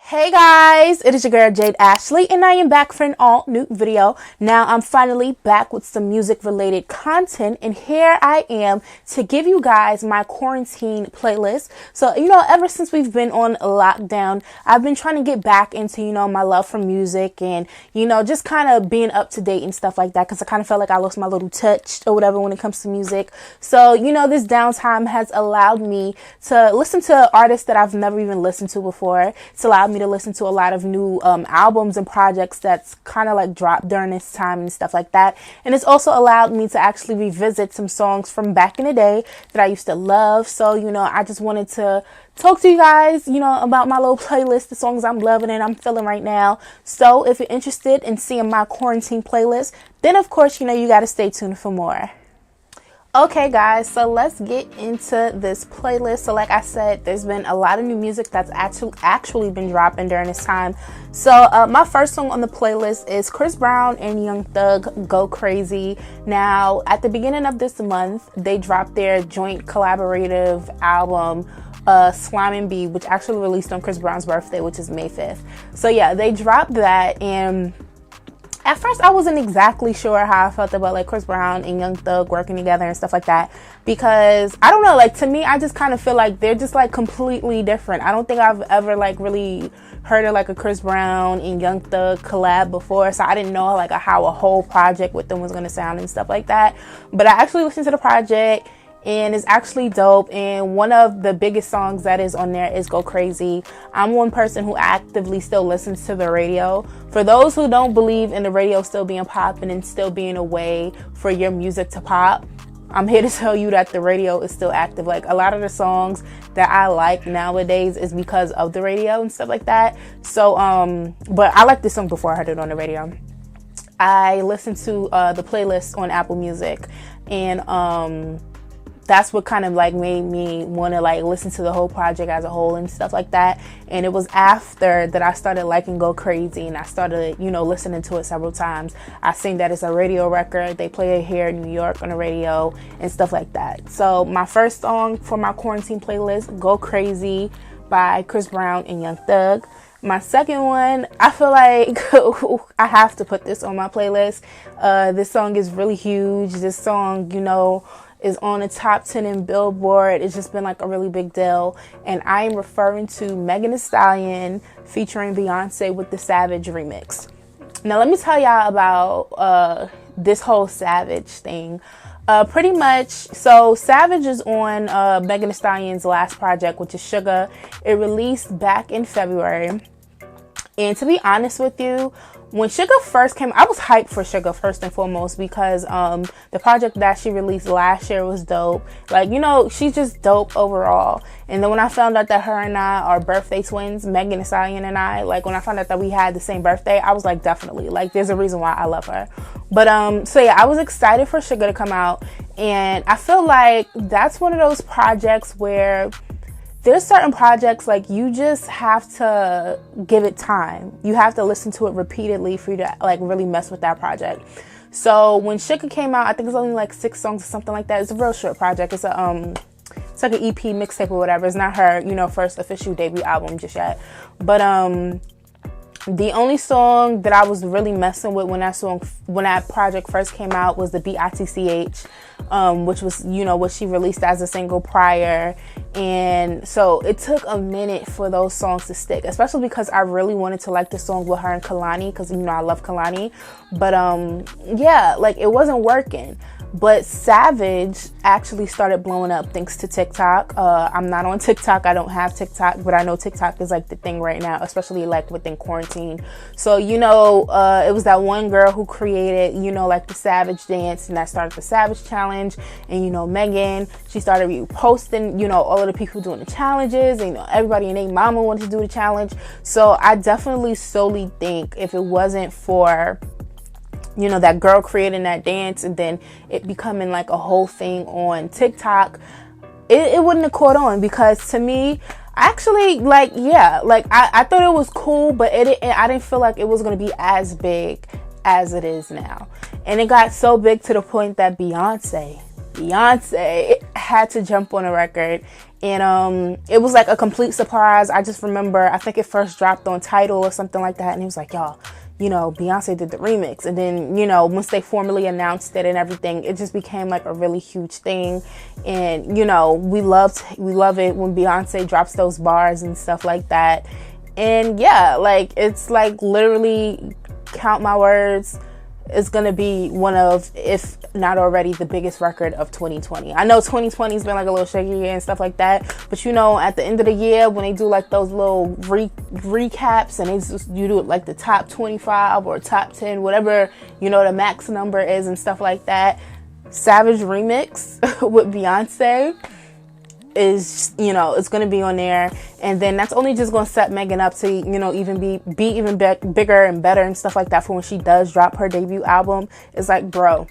Hey guys, it is your girl Jade Ashley and I am back for an all new video. Now I'm finally back with some music related content and here I am to give you guys my quarantine playlist. So, ever since we've been on lockdown, I've been trying to get back into, my love for music and, just kind of being up to date and stuff like that because I kind of felt like I lost my little touch or whatever when it comes to music. So, this downtime has allowed me to listen to artists that I've never even listened to before. It's allowed me to listen to a lot of new albums and projects that's kind of like dropped during this time and stuff like that. And it's also allowed me to actually revisit some songs from back in the day that I used to love. So, I just wanted to talk to you guys, about my little playlist, the songs I'm loving and I'm feeling right now. So if you're interested in seeing my quarantine playlist, then of course, you got to stay tuned for more. Okay guys, so let's get into this playlist. So like I said, there's been a lot of new music that's actually been dropping during this time. So my first song on the playlist is Chris Brown and Young Thug, Go Crazy. Now at the beginning of this month, they dropped their joint collaborative album, Slime and B, which actually released on Chris Brown's birthday, which is May 5th. So yeah, they dropped that, and at first, I wasn't exactly sure how I felt about like Chris Brown and Young Thug working together and stuff like that, because I don't know, like to me, I just kind of feel like they're just like completely different. I don't think I've ever like really heard of like a Chris Brown and Young Thug collab before, so I didn't know like how a whole project with them was going to sound and stuff like that. But I actually listened to the project and it's actually dope, and one of the biggest songs that is on there is Go Crazy. I'm one person who actively still listens to the radio. For those who don't believe in the radio still being popping and still being a way for your music to pop, I'm here to tell you that the radio is still active. Like a lot of the songs that I like nowadays is because of the radio and stuff like that. So but I liked this song before I heard it on the radio. I listened to the playlist on Apple Music, and that's what kind of like made me want to like listen to the whole project as a whole and stuff like that. And it was after that I started liking Go Crazy and I started, listening to it several times. I seen that it's a radio record. They play it here in New York on the radio and stuff like that. So my first song for my quarantine playlist, Go Crazy by Chris Brown and Young Thug. My second one, I feel like I have to put this on my playlist. This song is really huge. This song, is on the top 10 in Billboard. It's just been like a really big deal. And I am referring to Megan Thee Stallion featuring Beyoncé with the Savage remix. Now let me tell y'all about this whole Savage thing. Pretty much, so Savage is on Megan Thee Stallion's last project, which is Sugar. It released back in February. And to be honest with you, when Sugar first came, I was hyped for Sugar first and foremost because the project that she released last year was dope. Like, she's just dope overall. And then when I found out that her and I are birthday twins, Megan Thee Stallion and I, like when I found out that we had the same birthday, I was like, definitely, like there's a reason why I love her. But so yeah, I was excited for Sugar to come out, and I feel like that's one of those projects where there's certain projects like you just have to give it time. You have to listen to it repeatedly for you to like really mess with that project. So when Sugar came out, I think it's only like 6 songs or something like that. It's a real short project. It's a it's like an EP mixtape or whatever. It's not her, first official debut album just yet. But the only song that I was really messing with when that project first came out was the BITCH, which was, what she released as a single prior. And so it took a minute for those songs to stick, especially because I really wanted to like the song with her and Kehlani, because, I love Kehlani. But yeah, like it wasn't working. But Savage actually started blowing up thanks to TikTok. I'm not on TikTok. I don't have TikTok, but I know TikTok is like the thing right now, especially like within quarantine. So, it was that one girl who created, like the Savage dance, and that started the Savage challenge. And, Megan, she started reposting, all of the people doing the challenges, and, everybody and their mama wanted to do the challenge. So I definitely solely think if it wasn't for that girl creating that dance and then it becoming like a whole thing on TikTok, it wouldn't have caught on, because to me, actually, like, yeah, like I thought it was cool, but I didn't feel like it was going to be as big as it is now. And it got so big to the point that Beyonce had to jump on a record And it was like a complete surprise. I just remember, I think it first dropped on Tidal or something like that, and it was like, y'all, you know, Beyonce did the remix. And then, you know, once they formally announced it and everything, it just became like a really huge thing. And, you know, we love it when Beyonce drops those bars and stuff like that. And yeah, like, it's like literally, count my words, it's gonna be one of, if not already, the biggest record of 2020. I know 2020 has been like a little shaky and stuff like that, but you know, at the end of the year, when they do like those little recaps, and you do it like the top 25 or top 10, whatever, you know, the max number is and stuff like that. Savage Remix with Beyonce is, you know, it's gonna be on there, and then that's only just gonna set Megan up to, you know, even be even bigger and better and stuff like that for when she does drop her debut album. It's like, bro,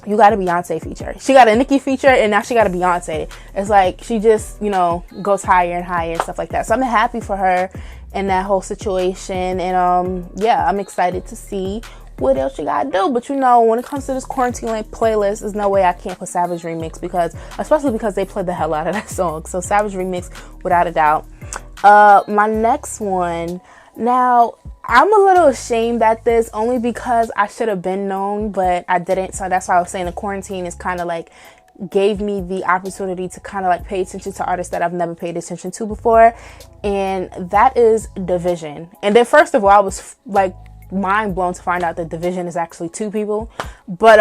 you got a Beyonce feature. She got a Nicki feature, and now she got a Beyonce. It's like she just, you know, goes higher and higher and stuff like that. So I'm happy for her in that whole situation, and yeah, I'm excited to see what else you gotta do. But you know, when it comes to this quarantine length playlist, there's no way I can't put Savage Remix, because especially because they played the hell out of that song. So Savage Remix, without a doubt. My next one, now I'm a little ashamed at this, only because I should have been known, but I didn't. So that's why I was saying the quarantine is kind of like gave me the opportunity to kind of like pay attention to artists that I've never paid attention to before, and that is dvsn. And then first of all, I was like mind blown to find out that dvsn is actually 2 people. But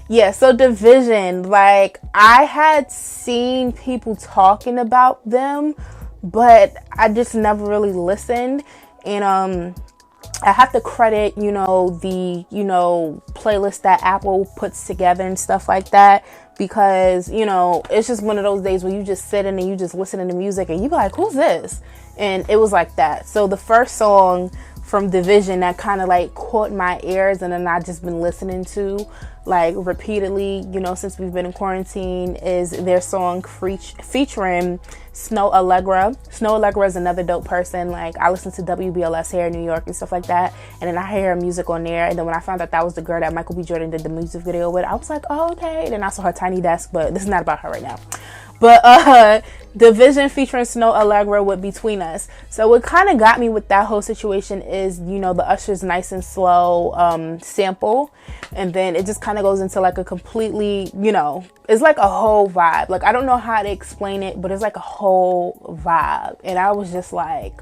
yeah, so dvsn, like, I had seen people talking about them, but I just never really listened. And I have to credit, you know, the, you know, playlist that Apple puts together and stuff like that, because, you know, it's just one of those days where you just sit in and you just listen to music and you be like, who's this? And it was like that. So the first song from dvsn that kind of like caught my ears, and then I just been listening to like repeatedly, you know, since we've been in quarantine, is their song featuring Snoh Aalegra. Snoh Aalegra is another dope person. Like, I listen to WBLS here in New York and stuff like that, and then I hear her music on there. And then when I found out that was the girl that Michael B. Jordan did the music video with, I was like, oh, okay. And then I saw her tiny desk, but this is not about her right now. But dvsn featuring Snoh Aalegra with Between Us. So what kind of got me with that whole situation is, you know, the Usher's Nice and Slow sample, and then it just kind of goes into like a completely, you know, it's like a whole vibe. Like, I don't know how to explain it, but it's like a whole vibe. And I was just like,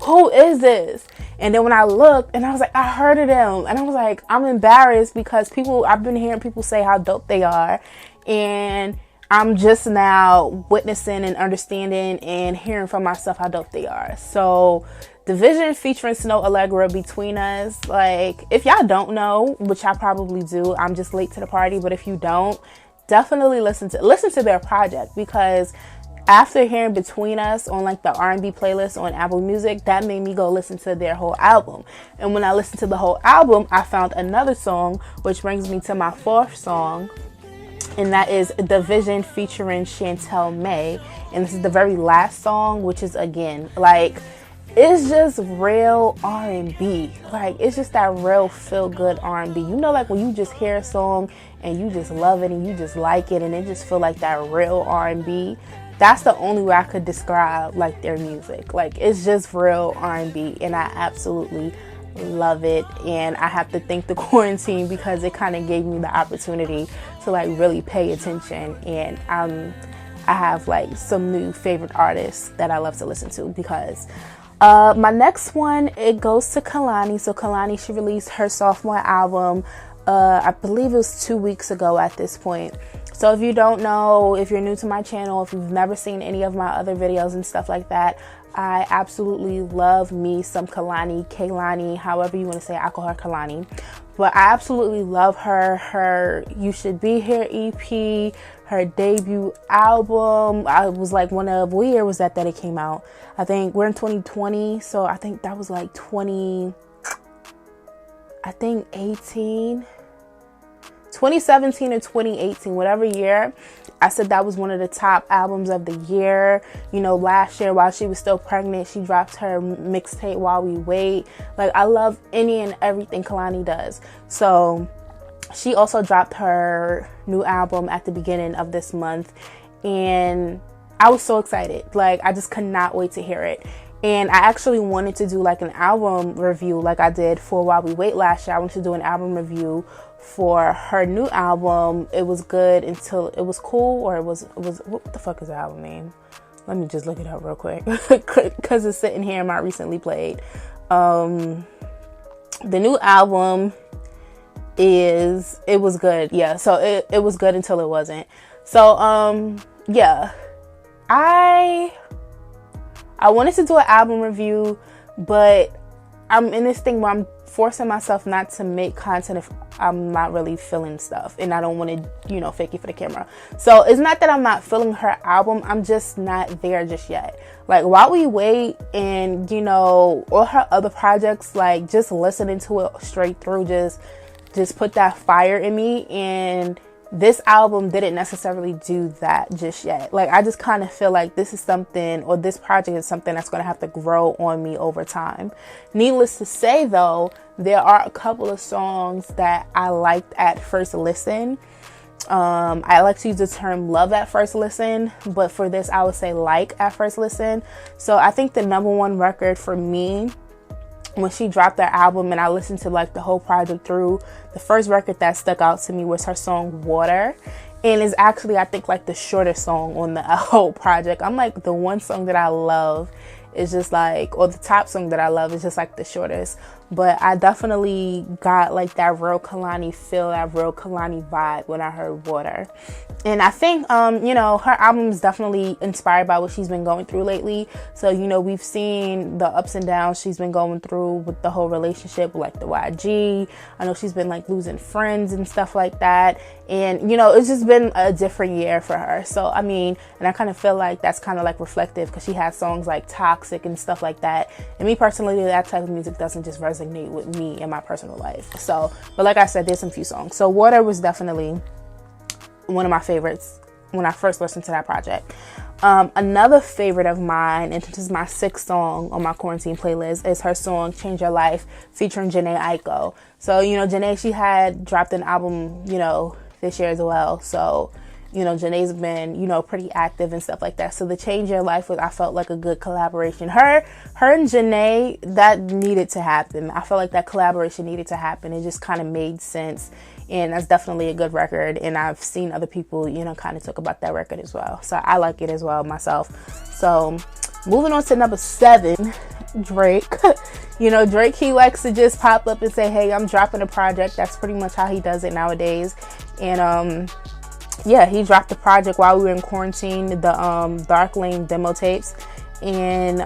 who is this? And then when I looked, and I was like, I heard of them, and I was like, I'm embarrassed, because I've been hearing people say how dope they are, and I'm just now witnessing and understanding and hearing from myself how dope they are. So dvsn featuring Snoh Aalegra, Between Us. Like, if y'all don't know, which I probably do, I'm just late to the party, but if you don't, definitely listen to their project, because after hearing Between Us on like the R&B playlist on Apple Music, that made me go listen to their whole album. And when I listened to the whole album, I found another song, which brings me to my 4th song, and that is dvsn featuring Shantel May. And this is the very last song, which is, again, like, it's just real R&B. Like, it's just that real feel-good R&B. You know, like when you just hear a song and you just love it and you just like it, and it just feel like that real R&B. That's the only way I could describe like their music. Like, it's just real R&B, and I absolutely love it. And I have to thank the quarantine, because it kind of gave me the opportunity to like really pay attention. And I have like some new favorite artists that I love to listen to, because my next one, it goes to Kehlani. So Kehlani, she released her sophomore album, I believe it was 2 weeks ago at this point. So if you don't know, if you're new to my channel, if you've never seen any of my other videos and stuff like that, I absolutely love me some Kehlani, however you want to say it. I call her Kehlani. But I absolutely love her You Should Be Here EP, her debut album. I was like, what year was that it came out? I think we're in 2020, so I think that was like 2017 or 2018, whatever year. I said that was one of the top albums of the year. You know, last year while she was still pregnant, she dropped her mixtape While We Wait. Like, I love any and everything Kehlani does. So she also dropped her new album at the beginning of this month, and I was so excited. Like, I just could not wait to hear it. And I actually wanted to do like an album review like I did for While We Wait last year. I wanted to do an album review for her new album. It was good until it was cool, or it was what the fuck is the album name? Let me just look it up real quick because it's sitting here in my recently played. The new album it was good. Yeah, so it was good until it wasn't. So yeah, I wanted to do an album review, but I'm in this thing where I'm forcing myself not to make content if I'm not really feeling stuff, and I don't want to, you know, fake it for the camera. So it's not that I'm not feeling her album, I'm just not there just yet. Like, While We Wait and, you know, all her other projects, like, just listening to it straight through just put that fire in me, and this album didn't necessarily do that just yet. Like, I just kind of feel like this is something, or this project is something that's going to have to grow on me over time. Needless to say, though, there are a couple of songs that I liked at first listen. I like to use the term love at first listen, but for this, I would say like at first listen. So I think the #1 record for me, when she dropped that album and I listened to like the whole project through, the first record that stuck out to me was her song Water, and is actually, I think, like the shortest song on the whole project. I'm like, the one song that I love is just like, or the top song that I love is just like the shortest. But I definitely got like that real Kehlani feel, that real Kehlani vibe when I heard Water. And I think, you know, her album is definitely inspired by what she's been going through lately. So, you know, we've seen the ups and downs she's been going through with the whole relationship with like the YG. I know she's been like losing friends and stuff like that. And, you know, it's just been a different year for her. So, I mean, and I kind of feel like that's kind of like reflective, because she has songs like Toxic and stuff like that. And me personally, that type of music doesn't just resonate with me in my personal life. So, but like I said, there's some few songs. So Water was definitely one of my favorites when I first listened to that project. Another favorite of mine, and this is my 6th song on my quarantine playlist, is her song Change Your Life featuring Jhene Aikó. So, you know, Jhene, she had dropped an album, you know, this year as well. So, you know, Jhene's been, you know, pretty active and stuff like that. So the Change Your Life was, I felt like, a good collaboration. Her and Jhene, that needed to happen. I felt like that collaboration needed to happen. It just kind of made sense. And that's definitely a good record. And I've seen other people, you know, kind of talk about that record as well. So I like it as well myself. So moving on to number 7, Drake. You know, Drake, he likes to just pop up and say, hey, I'm dropping a project. That's pretty much how he does it nowadays. And yeah, he dropped the project while we were in quarantine, the Dark Lane demo tapes. And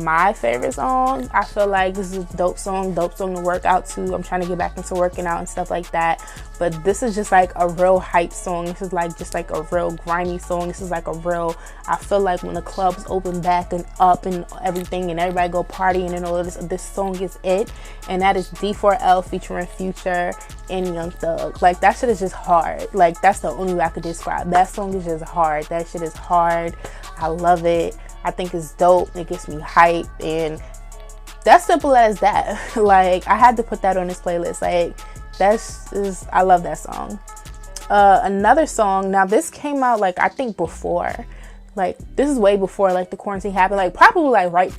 my favorite song, I feel like this is a dope song to work out to. I'm trying to get back into working out and stuff like that, but this is just like a real hype song. This is like just like a real grimy song. This is like a real, I feel like when the clubs open back and up and everything and everybody go partying and all this song is it. And that is D4L featuring Future and Young Thug. Like, that shit is just hard. Like, that's the only way I could describe. That song is just hard. That shit is hard. I love it. I think it's dope. It gets me hype, and that's simple as that. Like, I had to put that on this playlist. Like, I love that song. Another song, now this came out like, I think before, like, this is way before like the quarantine happened, like probably like right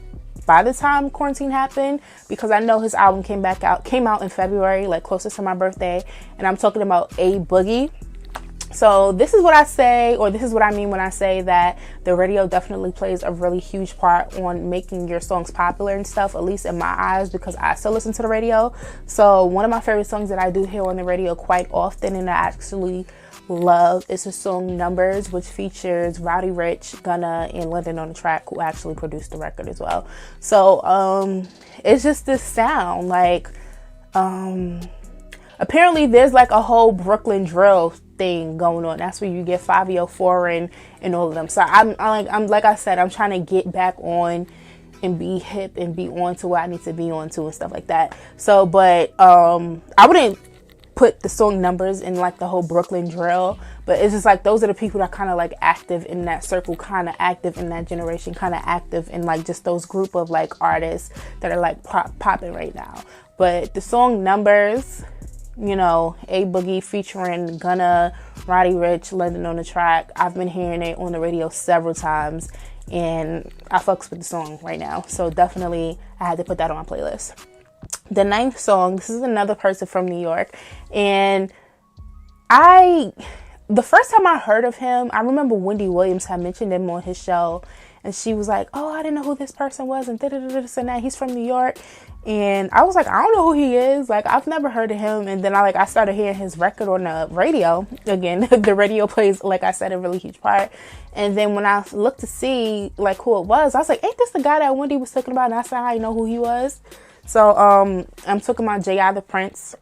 by the time quarantine happened, because I know his album came out in February, like closest to my birthday, and I'm talking about A Boogie. So this is what I say, or this is what I mean when I say that the radio definitely plays a really huge part on making your songs popular and stuff, at least in my eyes, because I still listen to the radio. So one of my favorite songs that I do hear on the radio quite often, and I actually love, is the song Numbers, which features Roddy, Ricch, Gunna, and London on the track, who actually produced the record as well. So it's just this sound, like apparently there's like a whole Brooklyn drill thing going on. That's where you get 504 and all of them. So I'm like I said, I'm trying to get back on and be hip and be on to what I need to be on to and stuff like that. So, but I wouldn't put the song Numbers in like the whole Brooklyn drill, but it's just like those are the people that kind of like active in that circle, kind of active in that generation, kind of active in like just those group of like artists that are like popping right now. But the song Numbers, you know, A Boogie featuring Gunna, Roddy, Ricch, London on the track. I've been hearing it on the radio several times, and I fucks with the song right now. So definitely I had to put that on my playlist. The 9th song, this is another person from New York, and the first time I heard of him, I remember Wendy Williams had mentioned him on his show, and she was like, oh, I didn't know who this person was, and this and that. He's from New York. And I was like, I don't know who he is. Like, I've never heard of him. And then I started hearing his record on the radio. Again, the radio plays, like I said, a really huge part. And then when I looked to see like who it was, I was like, ain't this the guy that Wendy was talking about? And I said, I didn't know who he was. So I'm talking about J.I. the Prince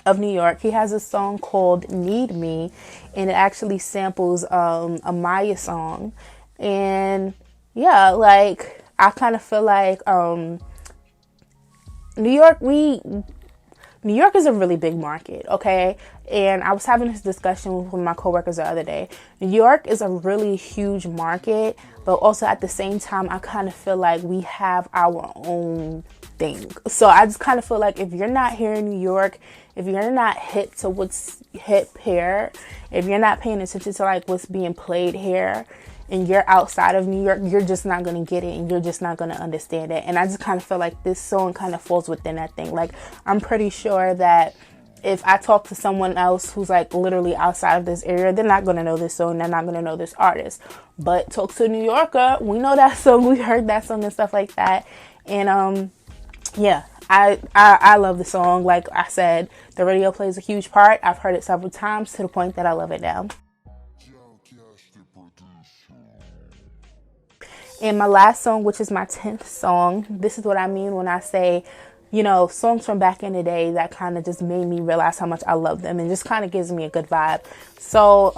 of New York. He has a song called Need Me, and it actually samples a Maya song. And yeah, like, I kind of feel like New York is a really big market, okay? And I was having this discussion with one of my coworkers the other day. New York is a really huge market, but also at the same time, I kind of feel like we have our own thing. So I just kind of feel like if you're not here in New York, if you're not hip to what's hip here, if you're not paying attention to like what's being played here, and you're outside of New York, you're just not going to get it, and you're just not going to understand it. And I just kind of feel like this song kind of falls within that thing. Like, I'm pretty sure that if I talk to someone else who's like literally outside of this area, they're not going to know this song. They're not going to know this artist. But talk to a New Yorker, we know that song. We heard that song and stuff like that. And yeah, I love the song. Like I said, the radio plays a huge part. I've heard it several times to the point that I love it now. And my last song, which is my 10th song, this is what I mean when I say, you know, songs from back in the day that kind of just made me realize how much I love them and just kind of gives me a good vibe. So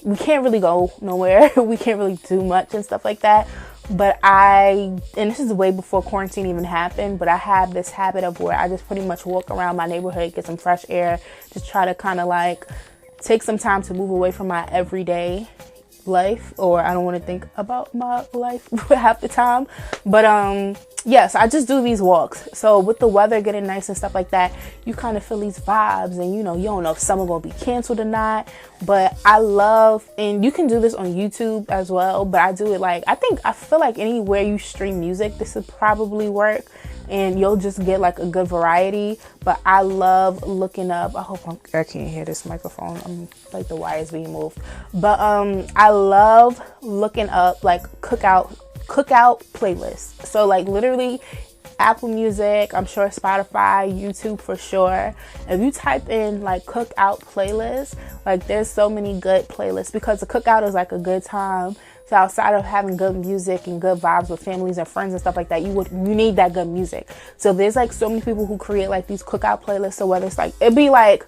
we can't really go nowhere. We can't really do much and stuff like that. But and this is way before quarantine even happened, but I have this habit of where I just pretty much walk around my neighborhood, get some fresh air, just try to kind of like take some time to move away from my everyday life, or I don't want to think about my life half the time. But yes, I just do these walks. So with the weather getting nice and stuff like that, you kind of feel these vibes, and you know, you don't know if summer gonna be canceled or not. But I love, and you can do this on YouTube as well, but I do it like, I feel like anywhere you stream music, this would probably work, and you'll just get like a good variety. But I love looking up, I hope I can't hear this microphone, I'm like the wires being moved. But I love looking up like cookout playlists. So like literally Apple Music, I'm sure Spotify, YouTube for sure. If you type in like cookout playlist, like there's so many good playlists, because the cookout is like a good time. So outside of having good music and good vibes with families and friends and stuff like that, you need that good music. So there's like so many people who create like these cookout playlists. So whether it's like, it'd be like,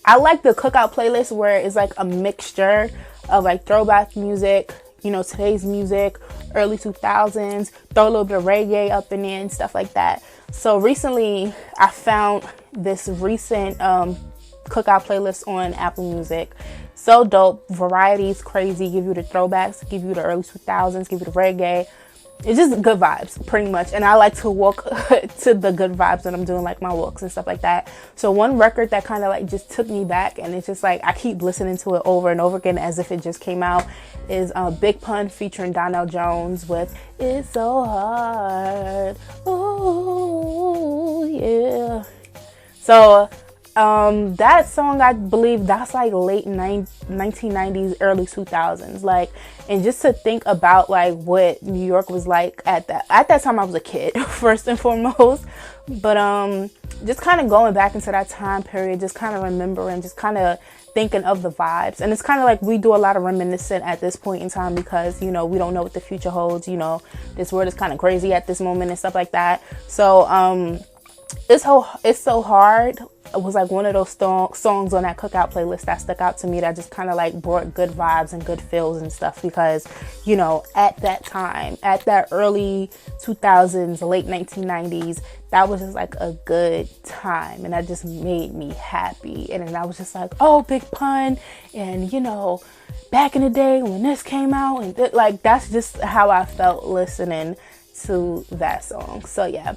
I like the cookout playlist where it's like a mixture of like throwback music, you know, today's music, early 2000s, throw a little bit of reggae up in there and stuff like that. So recently I found this recent cookout playlist on Apple Music. So dope. Variety's crazy. Give you the throwbacks, give you the early 2000s, give you the reggae. It's just good vibes pretty much. And I like to walk to the good vibes when I'm doing like my walks and stuff like that. So one record that kind of like just took me back, and it's just like I keep listening to it over and over again as if it just came out, is Big Pun featuring Donell Jones with It's So Hard. Oh yeah. So that song, I believe that's like late 1990s, early 2000s. Like, and just to think about like what New York was like at that time, I was a kid first and foremost. But just kind of going back into that time period, just kind of remembering, just kind of thinking of the vibes. And it's kind of like we do a lot of reminiscent at this point in time, because you know, we don't know what the future holds. You know, this world is kind of crazy at this moment and stuff like that. So it's so hard. It was like one of those songs on that cookout playlist that stuck out to me, that just kind of like brought good vibes and good feels and stuff, because you know, at that time, at that early 2000s, late 1990s, that was just like a good time, and that just made me happy. And then I was just like, oh, Big Pun, and you know, back in the day when this came out, and like that's just how I felt listening to that song. So yeah,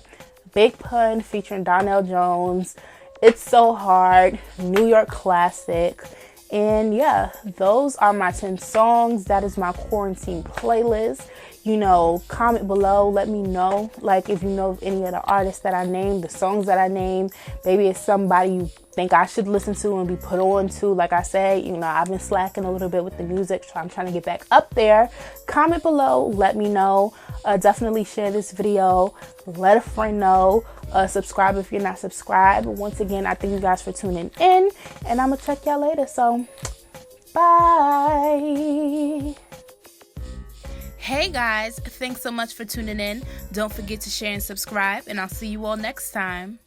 Big Pun featuring Donell Jones, It's So Hard, New York Classic. And yeah, those are my 10 songs. That is my quarantine playlist. You know, comment below, let me know, like, if you know of any of the artists that I named, the songs that I named. Maybe it's somebody you think I should listen to and be put on to. Like I said, you know, I've been slacking a little bit with the music, so I'm trying to get back up there. Comment below, let me know. Definitely share this video, let a friend know. Subscribe if you're not subscribed. Once again, I thank you guys for tuning in, and I'm gonna check y'all later. So bye. Hey guys, thanks so much for tuning in. Don't forget to share and subscribe, and I'll see you all next time.